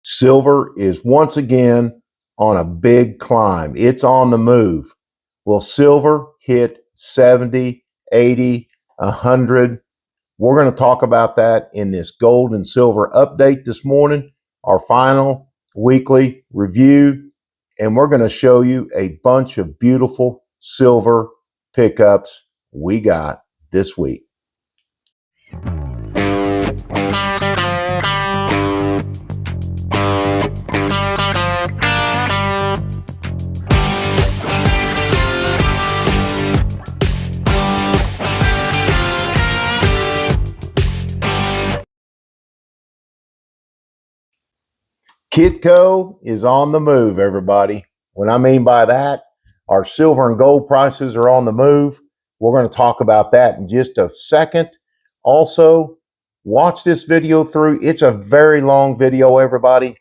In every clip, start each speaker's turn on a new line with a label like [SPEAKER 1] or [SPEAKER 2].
[SPEAKER 1] Silver is once again on a big climb. It's on the move. Will silver hit 70, 80, 100? We're going to talk about that in this gold and silver update this morning, our final weekly review, and we're going to show you a bunch of beautiful silver pickups we got this week. Kitco is on the move, everybody. What I mean by that, our silver and gold prices are on the move. We're going to talk about that in just a second. Also, watch this video through. It's a very long video, everybody.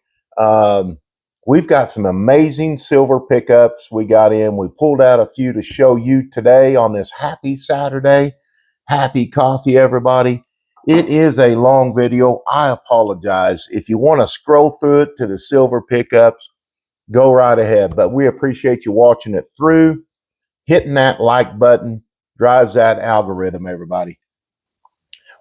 [SPEAKER 1] We've got some amazing silver pickups we got in. We pulled out a few to show you today on this happy Saturday. Happy coffee, everybody. It is a long video. I apologize. If you want to scroll through it to the silver pickups, go right ahead. But we appreciate you watching it through. Hitting that like button drives that algorithm, everybody.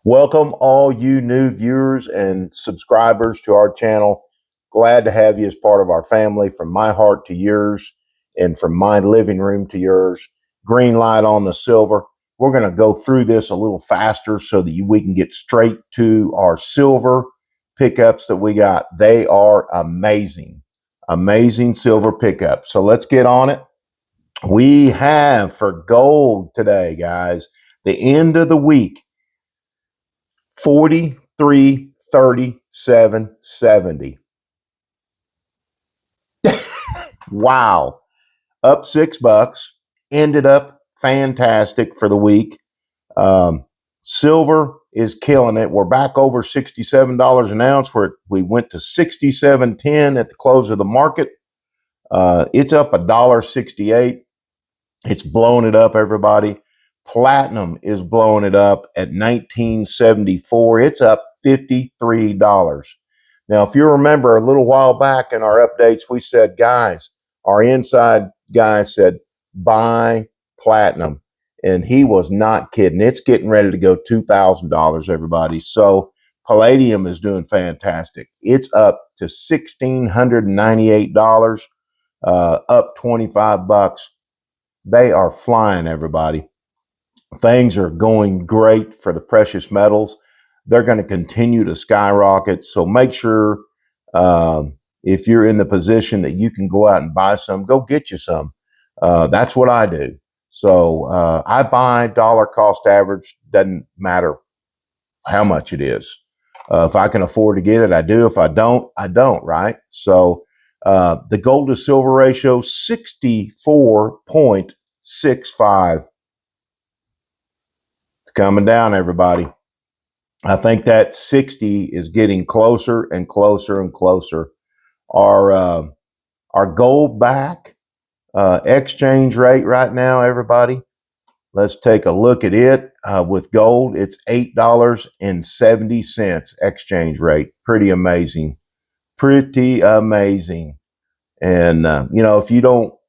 [SPEAKER 1] Welcome all you new viewers and subscribers to our channel. Glad to have you as part of our family, from my heart to yours and from my living room to yours. Green light on the silver. We're going to go through this a little faster so that we can get straight to our silver pickups that we got. They are amazing, amazing silver pickups. So let's get on it. We have for gold today, guys, the end of the week, 43.3770. Wow. Up $6. Ended up fantastic for the week. Silver is killing it. We're back over $67 an ounce. We went to $67.10 at the close of the market. It's up $1.68. It's blowing it up, everybody. Platinum is blowing it up at $19.74. It's up $53. Now, if you remember a little while back in our updates, we said, guys, our inside guy said, buy platinum. And he was not kidding. It's getting ready to go $2,000, everybody. So palladium is doing fantastic. It's up to $1,698, up $25. They are flying, everybody. Things are going great for the precious metals. They're going to continue to skyrocket. So make sure if you're in the position that you can go out and buy some, go get you some. That's what I do. So I buy dollar cost average. Doesn't matter how much it is. If I can afford to get it, I do. If I don't, I don't, right? So the gold to silver ratio, 64.65. It's coming down, everybody. I think that 60 is getting closer and closer and closer. Our gold back exchange rate right now, everybody, let's take a look at it. With gold, it's $8.70 exchange rate. Pretty amazing. Pretty amazing. And you know,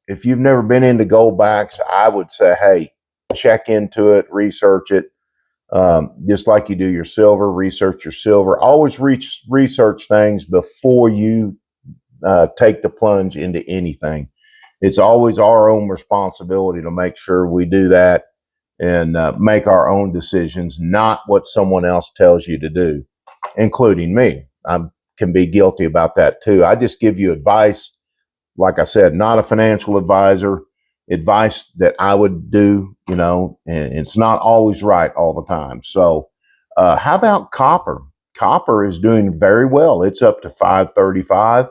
[SPEAKER 1] if you've never been into gold backs, I would say, hey, check into it, research it. Just like you do your silver, research your silver. Always research things before you take the plunge into anything. It's always our own responsibility to make sure we do that and make our own decisions, not what someone else tells you to do, including me. I can be guilty about that too. I just give you advice. Like I said, not a financial advisor. Advice that I would do, you know, and it's not always right all the time. So how about copper? Copper is doing very well. It's up to $5.35.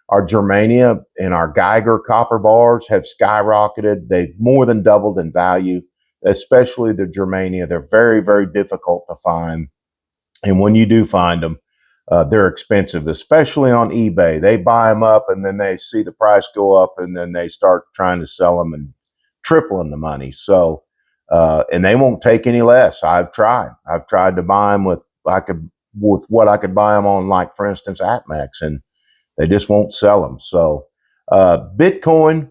[SPEAKER 1] Our Germania and our Geiger copper bars have skyrocketed. They've more than doubled in value, especially the Germania. They're very, very difficult to find. And when you do find them, they're expensive, especially on eBay. They buy them up and then they see the price go up and then they start trying to sell them and tripling the money. So, and they won't take any less. I've tried to buy them with what I could buy them on, like for instance, AppMax, and They just won't sell them. So Bitcoin,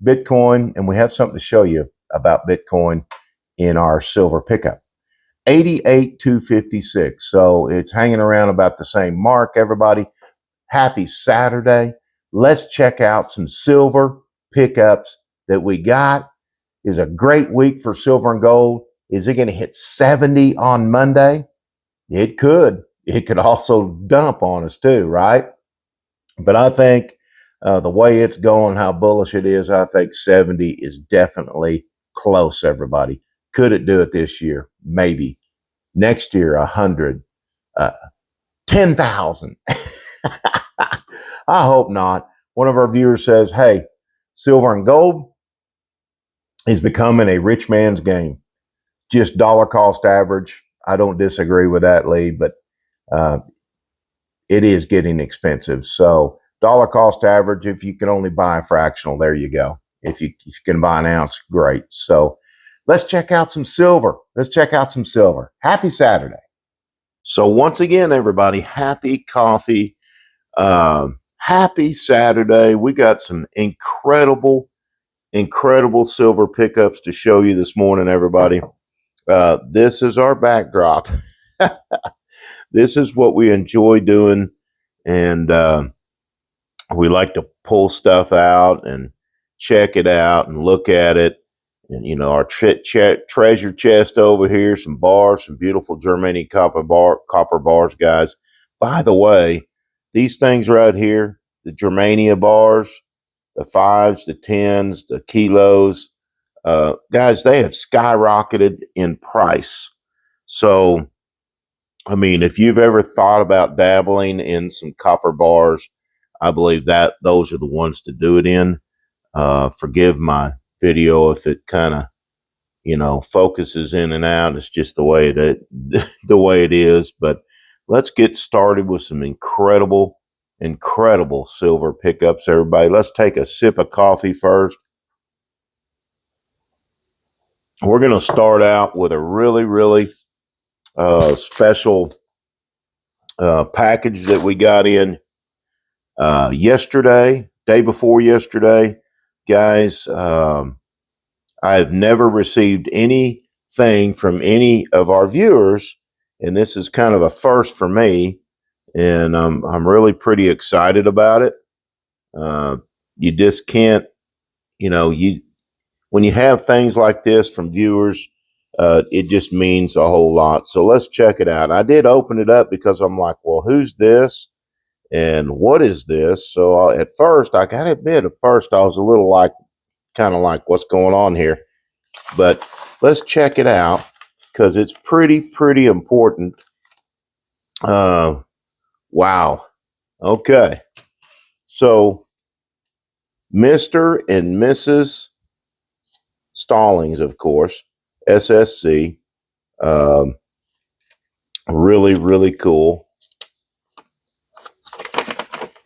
[SPEAKER 1] and we have something to show you about Bitcoin in our silver pickup. 88,256. So it's hanging around about the same mark, everybody. Happy Saturday. Let's check out some silver pickups that we got. Is a great week for silver and gold. Is it going to hit 70 on Monday? It could. It could also dump on us too, right? But I think the way it's going, how bullish it is, I think 70 is definitely close, everybody. Could it do it this year? Maybe. Next year, 100, 10,000. I hope not. One of our viewers says, hey, silver and gold is becoming a rich man's game. Just dollar cost average. I don't disagree with that, Lee, but it is getting expensive. So dollar cost average, if you can only buy a fractional, there you go. If you can buy an ounce, great. So let's check out some silver. Happy Saturday. So once again, everybody, happy coffee. Happy Saturday. We got some incredible silver pickups to show you this morning, everybody. This is our backdrop. This is what we enjoy doing, and we like to pull stuff out and check it out and look at it. And, you know, our treasure chest over here, some bars, some beautiful Germanium copper bars, guys. By the way, these things right here, the Germania bars, the 5s, the 10s, the kilos, guys, they have skyrocketed in price. So, I mean, if you've ever thought about dabbling in some copper bars, I believe that those are the ones to do it in. Forgive my video if it kind of, you know, focuses in and out. It's just the way it is. But let's get started with some incredible silver pickups, everybody. Let's take a sip of coffee first. We're going to start out with a really special package that we got in yesterday, day before yesterday. Guys, I've never received anything from any of our viewers, and this is kind of a first for me, and I'm really pretty excited about it. You just can't, you know, when you have things like this from viewers, it just means a whole lot. So let's check it out. I did open it up because I'm like, well, who's this? And what is this? So at first, I got to admit, I was a little kind of like, what's going on here? But let's check it out because it's pretty important. Wow. Okay. So Mr. and Mrs. Stallings, of course, SSC, really cool.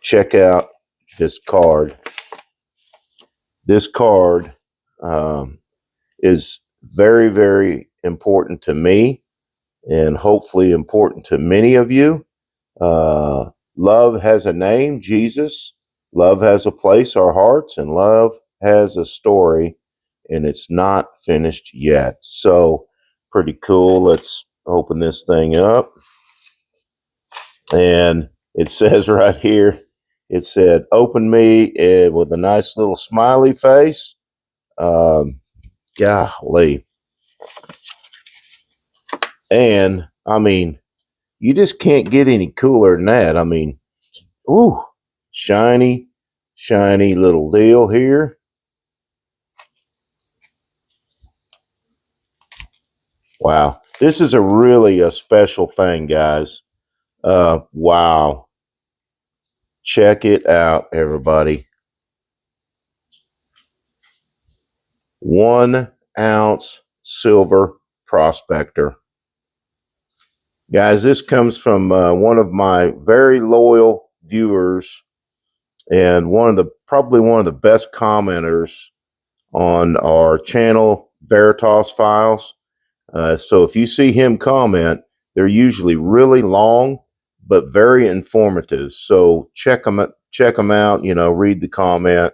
[SPEAKER 1] Check out this card. This card is very important to me, and hopefully important to many of you. Love has a name, Jesus. Love has a place, our hearts, and love has a story, and it's not finished yet. So pretty cool. Let's open this thing up. And it says right here, it said, open me, with a nice little smiley face. Golly. And, I mean, you just can't get any cooler than that. I mean, ooh, shiny little deal here. Wow. This is really a special thing, guys. Wow. Check it out, everybody. 1 ounce silver prospector. Guys, this comes from one of my very loyal viewers and probably one of the best commenters on our channel, Veritas Files. So if you see him comment, they're usually really long, but very informative. So check check them out. You know, read the comment.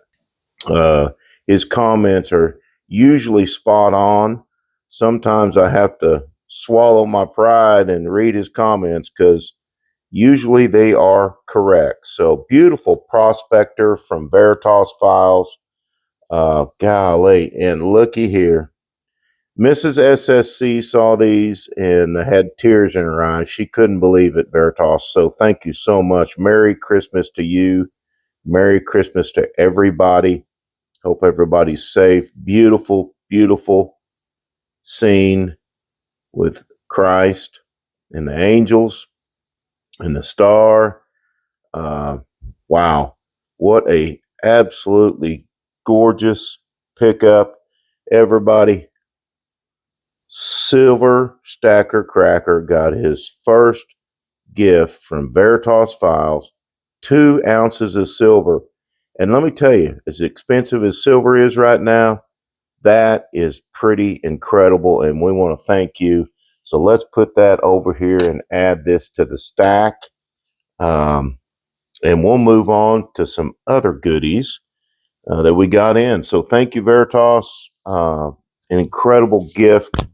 [SPEAKER 1] His comments are usually spot on. Sometimes I have to swallow my pride and read his comments because usually they are correct. So beautiful prospector from Veritas Files. Golly, and looky here. Mrs. SSC saw these and had tears in her eyes. She couldn't believe it, Veritas. So thank you so much. Merry Christmas to you. Merry Christmas to everybody. Hope everybody's safe. Beautiful, beautiful scene with Christ and the angels and the star. Wow. What a absolutely gorgeous pickup. Everybody, Silver Stacker Cracker got his first gift from Veritas Files, 2 ounces of silver. And let me tell you, as expensive as silver is right now, that is pretty incredible, and we want to thank you. So let's put that over here and add this to the stack. And we'll move on to some other goodies that we got in. So thank you, Veritas. An incredible gift,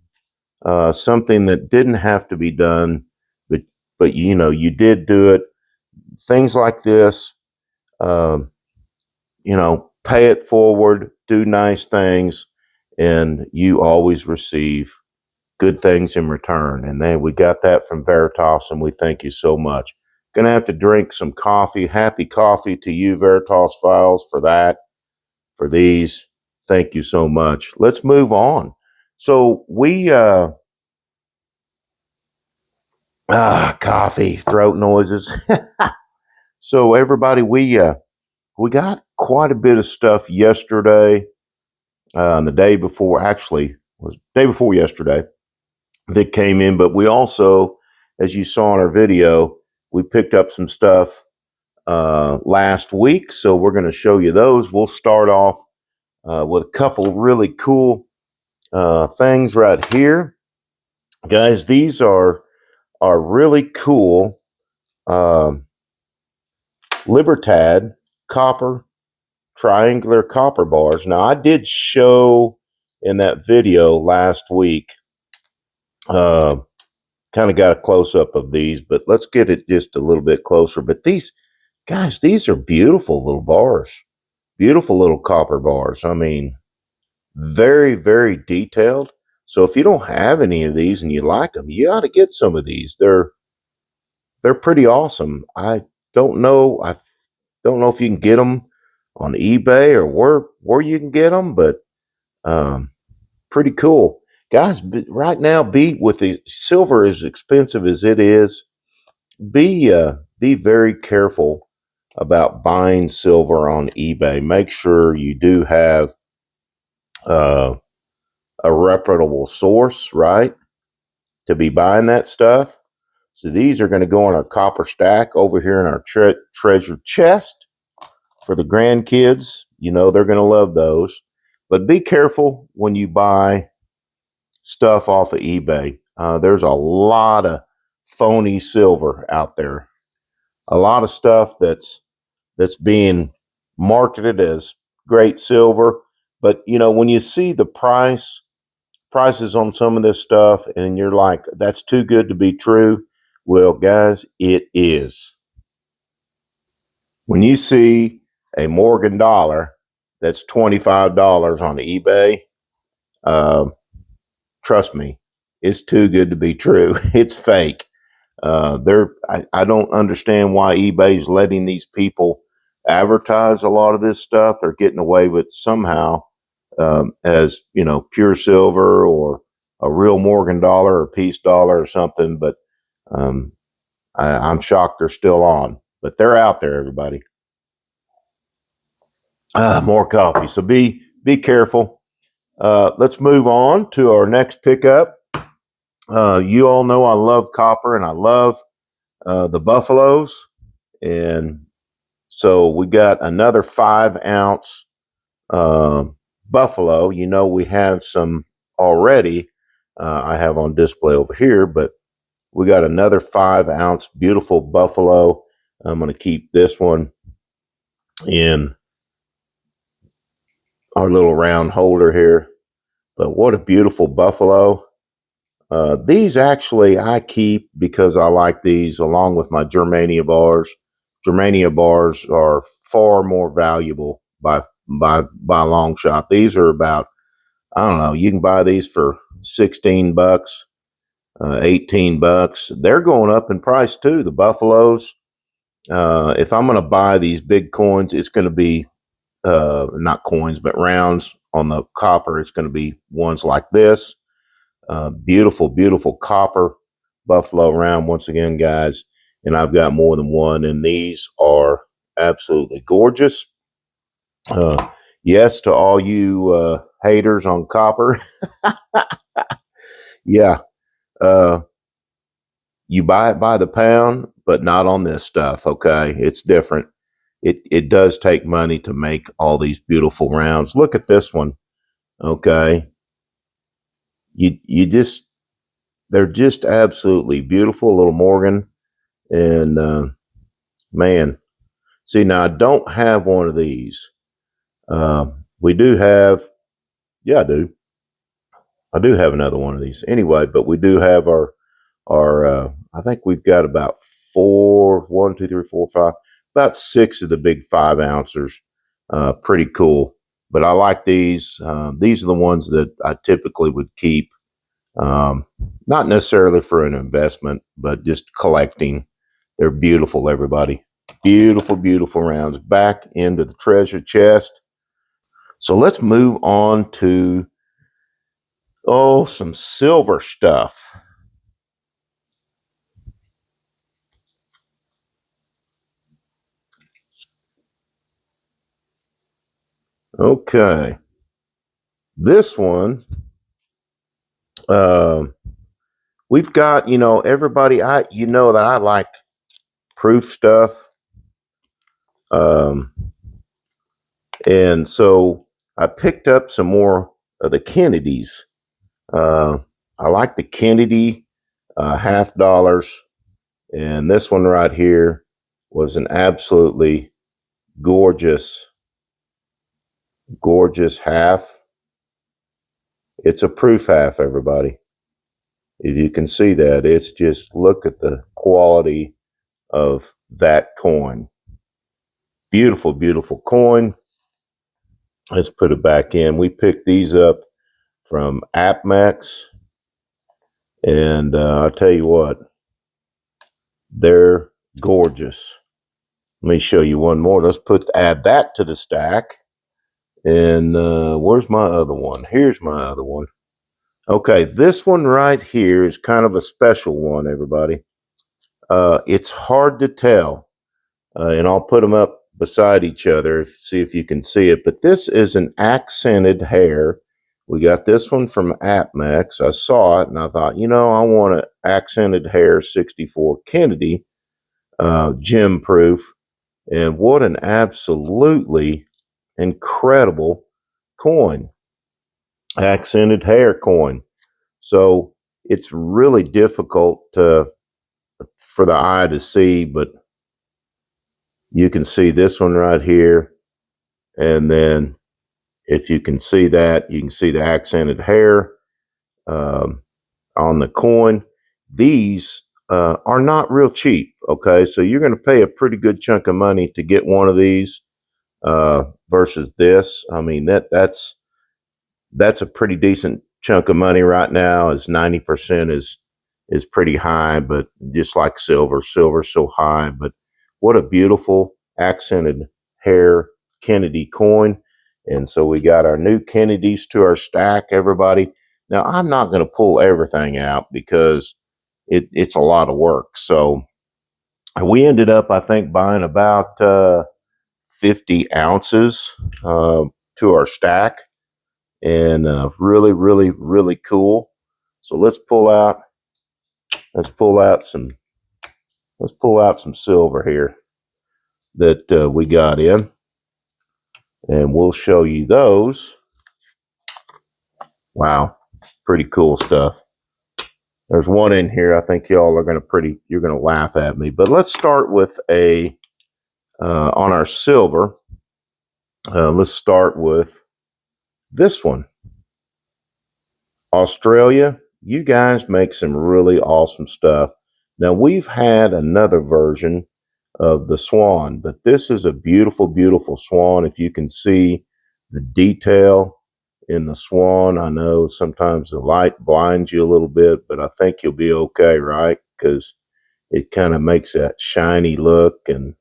[SPEAKER 1] something that didn't have to be done, but you know, you did do it. Things like this, um, you know, pay it forward, do nice things, and you always receive good things in return. And then we got that from Veritas, and we thank you so much. Gonna have to drink some coffee. Happy coffee to you, Veritas Files, for that, for these. Thank you so much. Let's move on. So we coffee, throat noises. So everybody, we got quite a bit of stuff yesterday, and the day before, actually was day before yesterday, that came in. But we also, as you saw in our video, we picked up some stuff last week. So we're going to show you those. We'll start off with a couple really cool things right here, guys. These are really cool Libertad copper, triangular copper bars. Now, I did show in that video last week, kind of got a close-up of these, but let's get it just a little bit closer. But these, guys, these are beautiful little bars, beautiful little copper bars. I mean, very, very detailed. So if you don't have any of these and you like them, you ought to get some of these. They're pretty awesome. I don't know if you can get them on eBay or where you can get them, but pretty cool, guys. Right now, be with the silver as expensive as it is, be very careful about buying silver on eBay. Make sure you do have a reputable source, right, to be buying that stuff. So these are going to go in our copper stack over here in our treasure chest for the grandkids. You know, they're going to love those. But be careful when you buy stuff off of eBay. There's a lot of phony silver out there. A lot of stuff that's being marketed as great silver. But, you know, when you see the prices on some of this stuff and you're like, that's too good to be true. Well, guys, it is. When you see a Morgan dollar that's $25 on eBay, trust me, it's too good to be true. It's fake. I don't understand why eBay's letting these people advertise a lot of this stuff. They're getting away with somehow, as, you know, pure silver or a real Morgan dollar or peace dollar or something. But I'm shocked they're still on. But they're out there, everybody. More coffee. So be careful. Let's move on to our next pickup. You all know I love copper and I love the buffaloes. And so we got another 5-ounce buffalo. You know, we have some already. I have on display over here, but we got another 5-ounce beautiful buffalo. I'm going to keep this one in our little round holder here. But what a beautiful buffalo. These actually I keep because I like these along with my Germania bars. Germania bars are far more valuable by a long shot. These are about, I don't know, you can buy these for 16 bucks, 18 bucks. They're going up in price too, the buffaloes. If I'm going to buy these big coins, it's going to be not coins, but rounds on the copper. It's going to be ones like this. Beautiful, beautiful copper buffalo round once again, guys. And I've got more than one, and these are absolutely gorgeous. Yes, to all you haters on copper. Yeah, you buy it by the pound, but not on this stuff. Okay, it's different. It does take money to make all these beautiful rounds. Look at this one. Okay, you just, they're just absolutely beautiful, little Morgan. And man, see, now I don't have one of these. We do have, yeah, I do have another one of these anyway, but we do have our I think we've got about one, two, three, four, five, about six of the big 5 ounces. Pretty cool. But I like these. These are the ones that I typically would keep. Not necessarily for an investment, but just collecting. They're beautiful, everybody. Beautiful, beautiful rounds. Back into the treasure chest. So let's move on to, some silver stuff. Okay. This one, we've got, everybody, you know that I like proof stuff. And so I picked up some more of the Kennedys. I like the Kennedy $50. And this one right here was an absolutely gorgeous, gorgeous half. It's a proof half, everybody. If you can see that, it's just, look at the quality of that coin. Beautiful, beautiful coin. Let's put it back in. We picked these up from AppMax. And I'll tell you what, they're gorgeous. Let me show you one more. Let's add that to the stack. And where's my other one? Here's my other one. Okay, this one right here is kind of a special one, everybody. It's hard to tell, and I'll put them up beside each other, see if you can see it. But this is an accented hair. We got this one from AppMax. I saw it, and I thought, I want an accented hair 64 Kennedy, gem proof. And what an absolutely incredible coin. Accented hair coin. So it's really difficult for the eye to see, but you can see this one right here. And then if you can see that, you can see the accented hair on the coin. These are not real cheap. Okay, so you're going to pay a pretty good chunk of money to get one of these versus this. I mean, that's a pretty decent chunk of money right now. As 90% is pretty high, but just like silver's so high. But what a beautiful accented hair Kennedy coin. And so we got our new Kennedys to our stack, everybody. Now, I'm not going to pull everything out because it's a lot of work. So we ended up, I think, buying about 50 ounces to our stack. And really, really, really cool. So let's pull out some silver here that we got in, and we'll show you those. Wow, pretty cool stuff. There's one in here. I think y'all are you're gonna laugh at me. But let's start with on our silver. Let's start with this one. Australia, you guys make some really awesome stuff. Now, we've had another version of the swan, but this is a beautiful, beautiful swan. If you can see the detail in the swan, I know sometimes the light blinds you a little bit, but I think you'll be okay, right? Because it kind of makes that shiny look and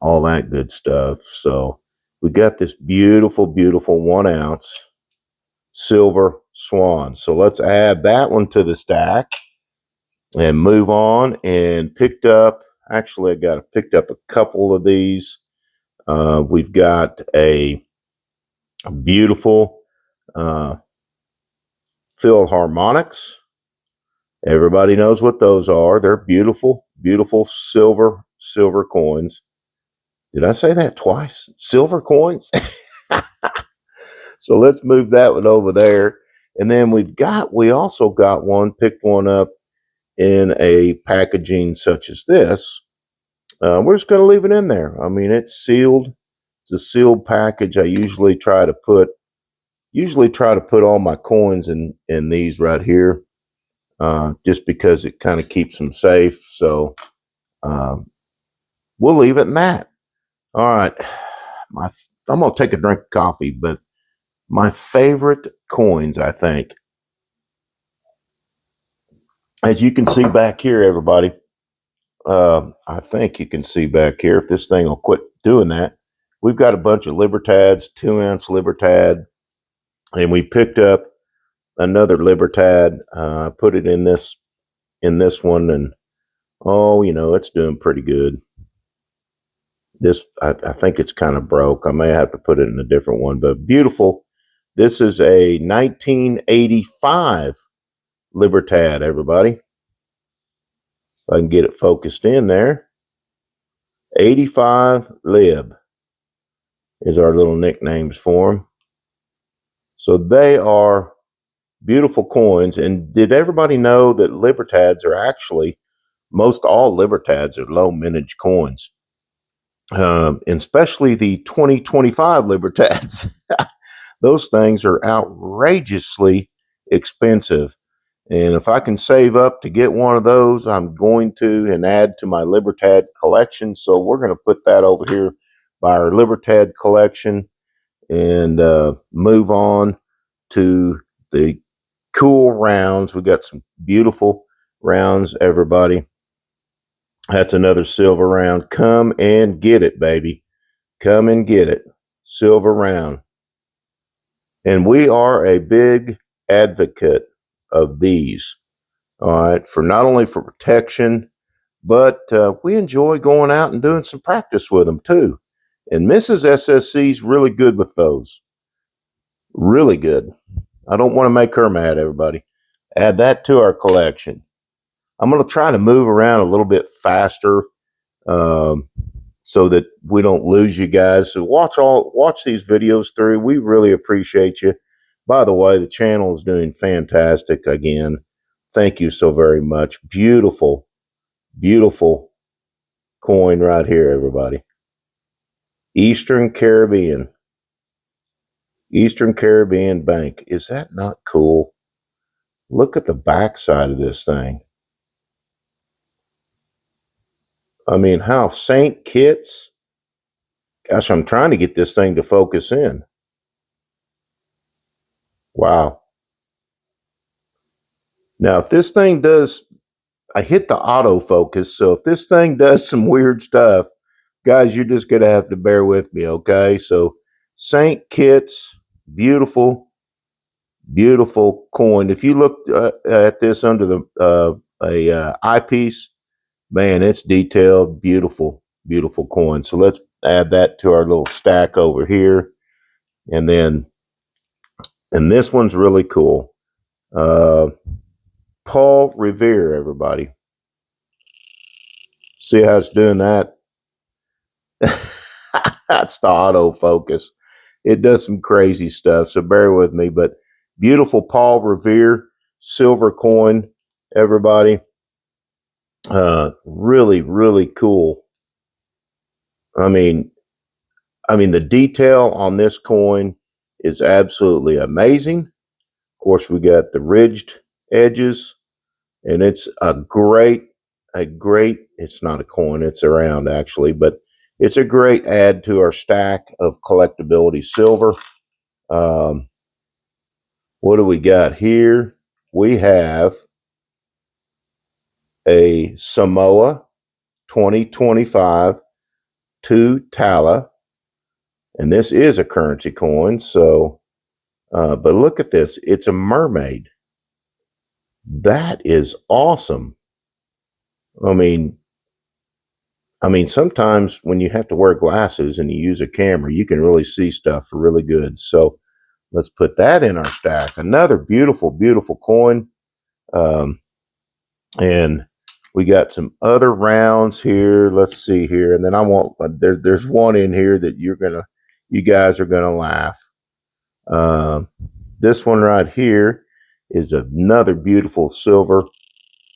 [SPEAKER 1] all that good stuff. So we got this beautiful, beautiful 1 ounce silver swan. So let's add that one to the stack and move on. And actually, I picked up a couple of these. We've got a beautiful Philharmonics. Everybody knows what those are. They're beautiful, beautiful silver coins. Did I say that twice? Silver coins? So let's move that one over there. And then we also got picked one up in a packaging such as this. We're just going to leave it in there. I mean, it's sealed. It's a sealed package. I usually try to put all my coins in these right here, just because it kind of keeps them safe. So we'll leave it in that. All right, I'm gonna take a drink of coffee, but my favorite coins, I think, as you can see back here, everybody. I think you can see back here, if this thing will quit doing that. We've got a bunch of Libertads, 2 ounce Libertad, and we picked up another Libertad. Put it in this one, and it's doing pretty good. This I think it's kind of broke. I may have to put it in a different one, but beautiful. This is a 1985 Libertad, everybody. If I can get it focused in there. 85 Lib is our little nicknames for them. So they are beautiful coins. And did everybody know that Libertads are actually, most all Libertads are low mintage coins, and especially the 2025 Libertads. Those things are outrageously expensive. And if I can save up to get one of those, I'm going to, and add to my Libertad collection. So we're going to put that over here by our Libertad collection and move on to the cool rounds. We got some beautiful rounds, everybody. That's another silver round. Come and get it, baby. Come and get it. Silver round. And we are a big advocate of these. All right, for not only for protection, but we enjoy going out and doing some practice with them too. And Mrs. SSC's really good with those. Really good. I don't want to make her mad, everybody. Add that to our collection. I'm going to try to move around a little bit faster, so that we don't lose you guys. So watch these videos through. We really appreciate you. By the way, the channel is doing fantastic again. Thank you so very much. Beautiful, beautiful coin right here, everybody. Eastern Caribbean Bank. Is that not cool? Look at the backside of this thing. I mean, how St. Kitts. Gosh, I'm trying to get this thing to focus in. Wow. Now, if this thing does, I hit the autofocus, so if this thing does some weird stuff, guys, you're just going to have to bear with me, okay? So, St. Kitts, beautiful, beautiful coin. If you look at this under the eyepiece, man, it's detailed, beautiful, beautiful coin. So let's add that to our little stack over here. And this one's really cool. Paul Revere, everybody. See how it's doing that? That's the autofocus. It does some crazy stuff, so bear with me. But beautiful Paul Revere silver coin, everybody. Really, really cool. I mean, I mean, the detail on this coin is absolutely amazing. Of course, we got the ridged edges, and it's a great, it's not a coin, it's a round actually, but it's a great add to our stack of collectability silver. What do we got here? We have a Samoa 2025 to Tala, and this is a currency coin. So, but look at this, it's a mermaid. That is awesome. I mean, sometimes when you have to wear glasses and you use a camera, you can really see stuff really good. So let's put that in our stack. Another beautiful, beautiful coin. And we got some other rounds here. Let's see here. And then I want, there's one in here that you guys are going to laugh. This one right here is another beautiful silver.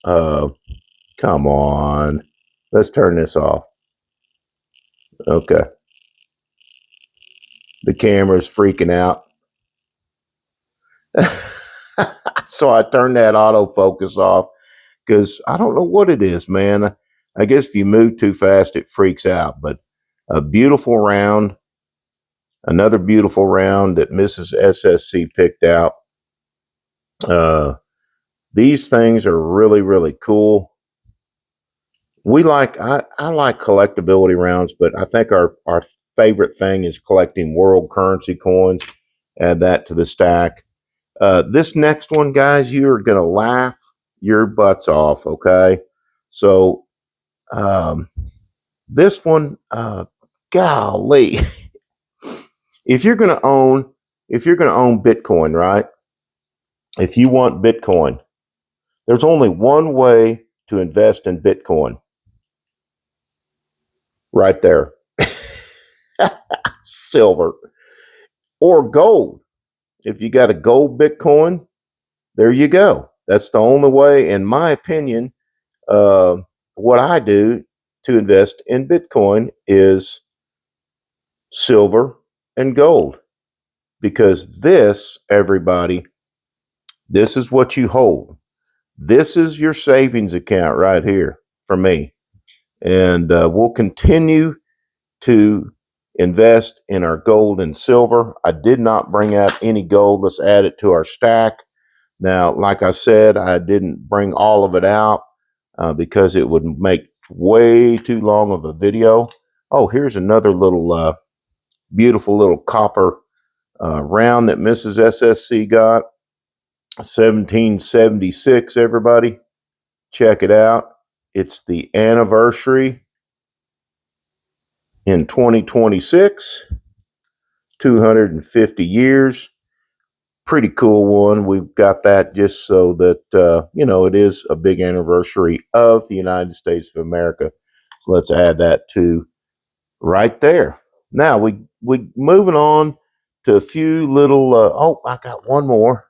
[SPEAKER 1] Come on. Let's turn this off. Okay. The camera's freaking out. So I turned that autofocus off because I don't know what it is, man. I guess if you move too fast, it freaks out. But a beautiful round. Another beautiful round that Mrs. SSC picked out. These things are really, really cool. I like collectability rounds, but I think our favorite thing is collecting world currency coins. Add that to the stack. This next one, guys, you are going to laugh your butts off, okay? So this one, golly. If you're going to own Bitcoin, right? If you want Bitcoin, there's only one way to invest in Bitcoin. Right there. Silver or gold. If you got a gold Bitcoin, there you go. That's the only way, in my opinion. What I do to invest in Bitcoin is silver and gold, because this, everybody, this is what you hold. This is your savings account right here for me. And we'll continue to invest in our gold and silver. I did not bring out any gold. Let's add it to our stack. Now, like I said, I didn't bring all of it out because it would make way too long of a video. Oh, here's another little beautiful little copper round that Mrs. SSC got. 1776, everybody. Check it out. It's the anniversary in 2026. 250 years. Pretty cool one. We've got that just so that, it is a big anniversary of the United States of America. So let's add that to right there. Now we moving on to a few little, I got one more.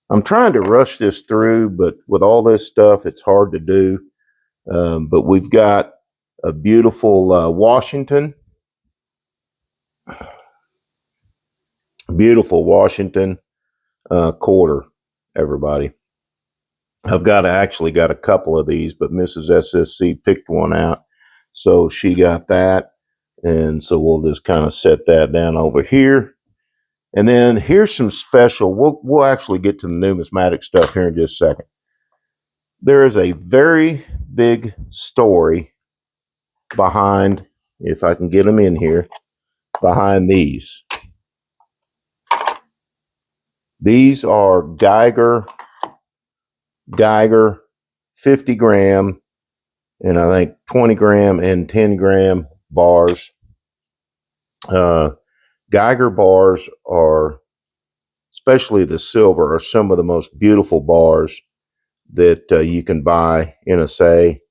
[SPEAKER 1] I'm trying to rush this through, but with all this stuff, it's hard to do. But we've got a beautiful Washington. Beautiful Washington quarter, everybody. I've actually got a couple of these, but Mrs. SSC picked one out. So she got that. And so we'll just kind of set that down over here. And then here's some special, we'll actually get to the numismatic stuff here in just a second. There is a very big story behind, if I can get them in here, behind these. These are Geiger 50 gram, and I think 20 gram and 10 gram bars. Geiger bars are, especially the silver, are some of the most beautiful bars that you can buy in a say.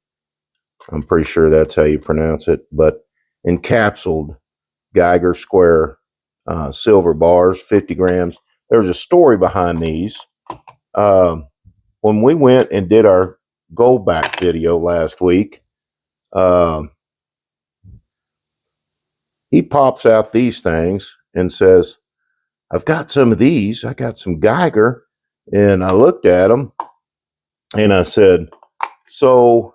[SPEAKER 1] I'm pretty sure that's how you pronounce it, but encapsulated Geiger square silver bars, 50 grams. There's a story behind these. When we went and did our gold back video last week, He pops out these things and says, I've got some of these. I got some Geiger. And I looked at them and I said, so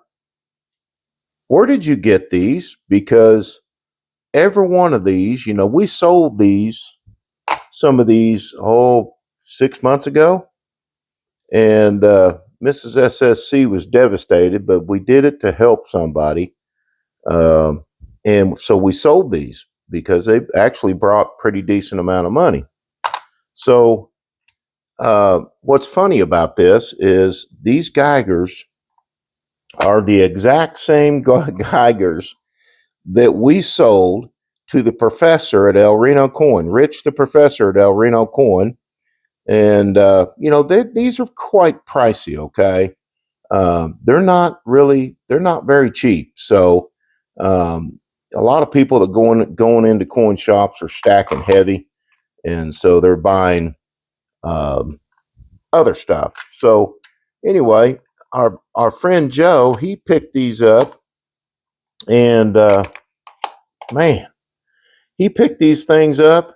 [SPEAKER 1] where did you get these? Because every one of these, we sold some of these, 6 months ago. And Mrs. SSC was devastated, but we did it to help somebody. And so we sold these because they actually brought pretty decent amount of money. So what's funny about this is these Geigers are the exact same Geigers that we sold to the professor at El Reno Coin, Rich, the professor at El Reno Coin. And, these are quite pricey, okay? They're not very cheap. So a lot of people that going into coin shops are stacking heavy. And so they're buying other stuff. So anyway, our friend Joe, he picked these up, and man, he picked these things up,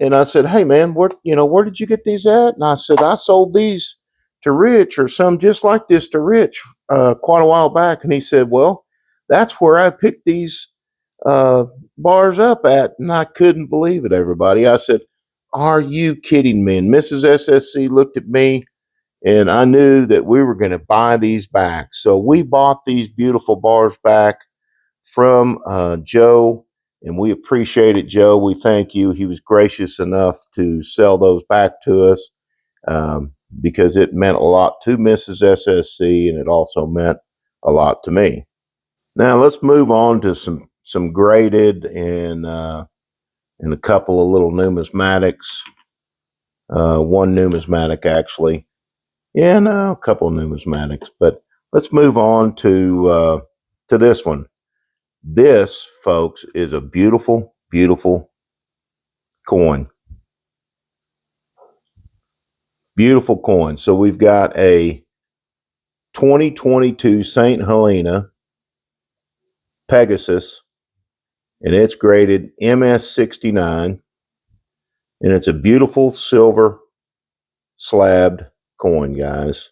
[SPEAKER 1] and I said, "Hey man, where did you get these at?" And I said, "I sold these to Rich or some just like this to Rich quite a while back." And he said, "Well, that's where I picked these bars up at," and I couldn't believe it. Everybody, I said, "Are you kidding me?" And Mrs. SSC looked at me. And I knew that we were going to buy these back. So we bought these beautiful bars back from Joe, and we appreciate it, Joe. We thank you. He was gracious enough to sell those back to us because it meant a lot to Mrs. SSC, and it also meant a lot to me. Now let's move on to some graded and a couple of little numismatics. One numismatic actually. Yeah, no, a couple of numismatics, but let's move on to this one. This, folks, is a beautiful, beautiful coin. Beautiful coin. So we've got a 2022 St. Helena Pegasus, and it's graded MS69, and it's a beautiful silver slabbed coin, guys.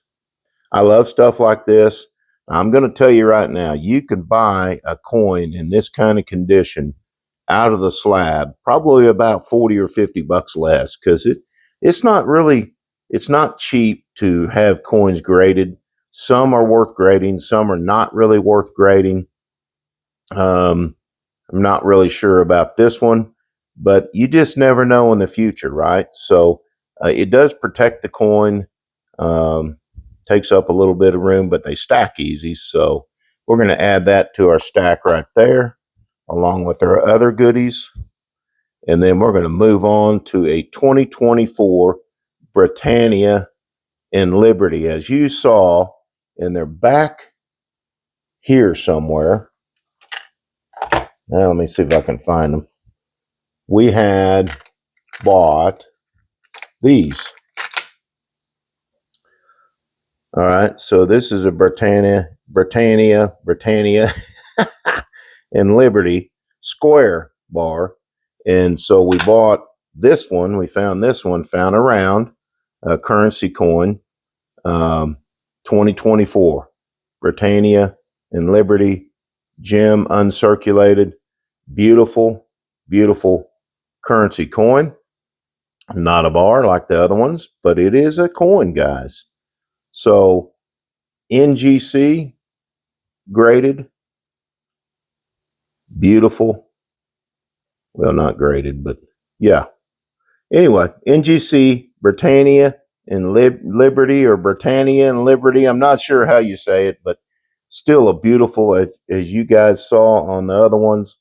[SPEAKER 1] I love stuff like this. I'm going to tell you right now, you can buy a coin in this kind of condition out of the slab, probably about 40 or 50 bucks less, because it's not cheap to have coins graded. Some are worth grading, some are not really worth grading. I'm not really sure about this one, but you just never know in the future, right? So it does protect the coin. Takes up a little bit of room, but they stack easy. So we're going to add that to our stack right there, along with our other goodies. And then we're going to move on to a 2024 Britannia and Liberty. As you saw, and they're back here somewhere. Now let me see if I can find them. We had bought these. All right, so this is a Britannia, and Liberty square bar. And so we bought this one. We found this one, found around a currency coin, 2024 Britannia and Liberty gem uncirculated, beautiful, beautiful currency coin. Not a bar like the other ones, but it is a coin, guys. So NGC graded, beautiful. Well, not graded, but yeah. Anyway, NGC, Britannia and Liberty, or Britannia and Liberty. I'm not sure how you say it, but still a beautiful, as you guys saw on the other ones.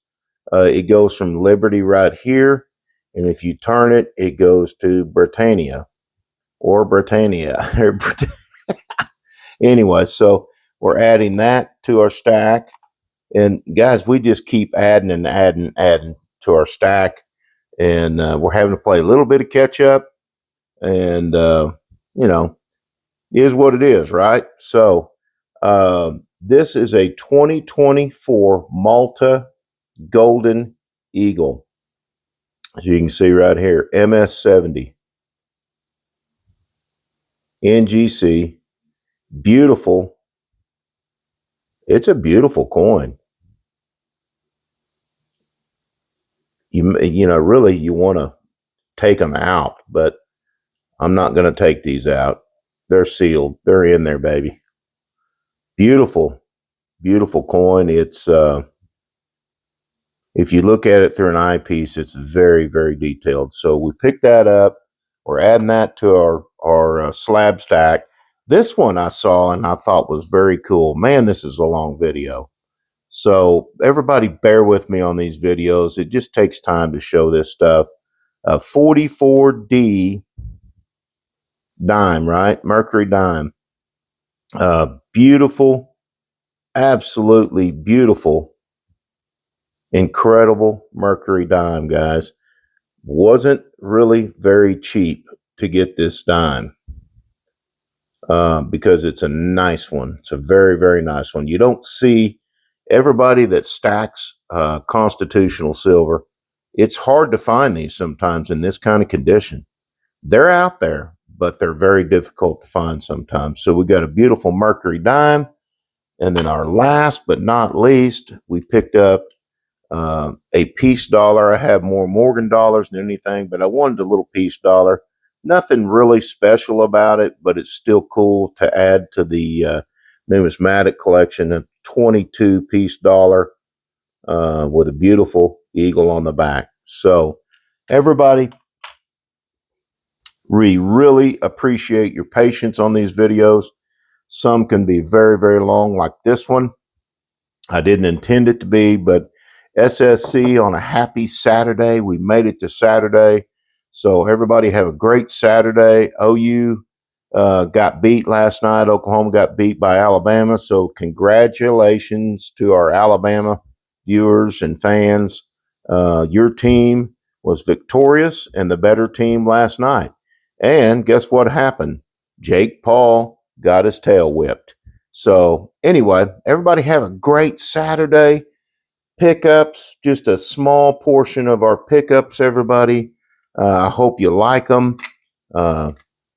[SPEAKER 1] It goes from Liberty right here, and if you turn it, it goes to Britannia or Britannia. Anyway, so we're adding that to our stack. And guys, we just keep adding and adding to our stack. And we're having to play a little bit of catch up. And, is what it is, right? So this is a 2024 Malta Golden eagle. As you can see right here, MS70 NGC. Beautiful. It's a beautiful coin. You know, really, you want to take them out, but I'm not going to take these out. They're sealed. They're in there, baby. Beautiful, beautiful coin. It's if you look at it through an eyepiece, it's very, very detailed. So we picked that up. We're adding that to our slab stack. This one I saw and I thought was very cool. Man, this is a long video. So everybody bear with me on these videos. It just takes time to show this stuff. 44D dime, right? Mercury dime. Beautiful, absolutely beautiful, incredible Mercury dime, guys. Wasn't really very cheap to get this dime because it's a nice one. It's a very, very nice one. You don't see everybody that stacks constitutional silver. It's hard to find these sometimes in this kind of condition. They're out there, but they're very difficult to find sometimes. So we got a beautiful Mercury dime. And then our last but not least, we picked up a peace dollar. I have more Morgan dollars than anything, but I wanted a little peace dollar. Nothing really special about it, but it's still cool to add to the numismatic collection. A 22 piece dollar with a beautiful eagle on the back. So everybody, we really appreciate your patience on these videos. Some can be very, very long, like this one. I didn't intend it to be, but SSC on a happy Saturday. We made it to Saturday. So everybody have a great Saturday. OU got beat last night. Oklahoma got beat by Alabama. So congratulations to our Alabama viewers and fans. Your team was victorious and the better team last night. And guess what happened? Jake Paul got his tail whipped. So anyway, everybody have a great Saturday. Pickups, just a small portion of our pickups, everybody. I hope you like them.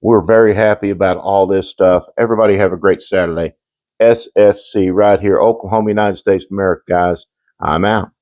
[SPEAKER 1] We're very happy about all this stuff. Everybody have a great Saturday. SSC right here, Oklahoma, United States of America, guys. I'm out.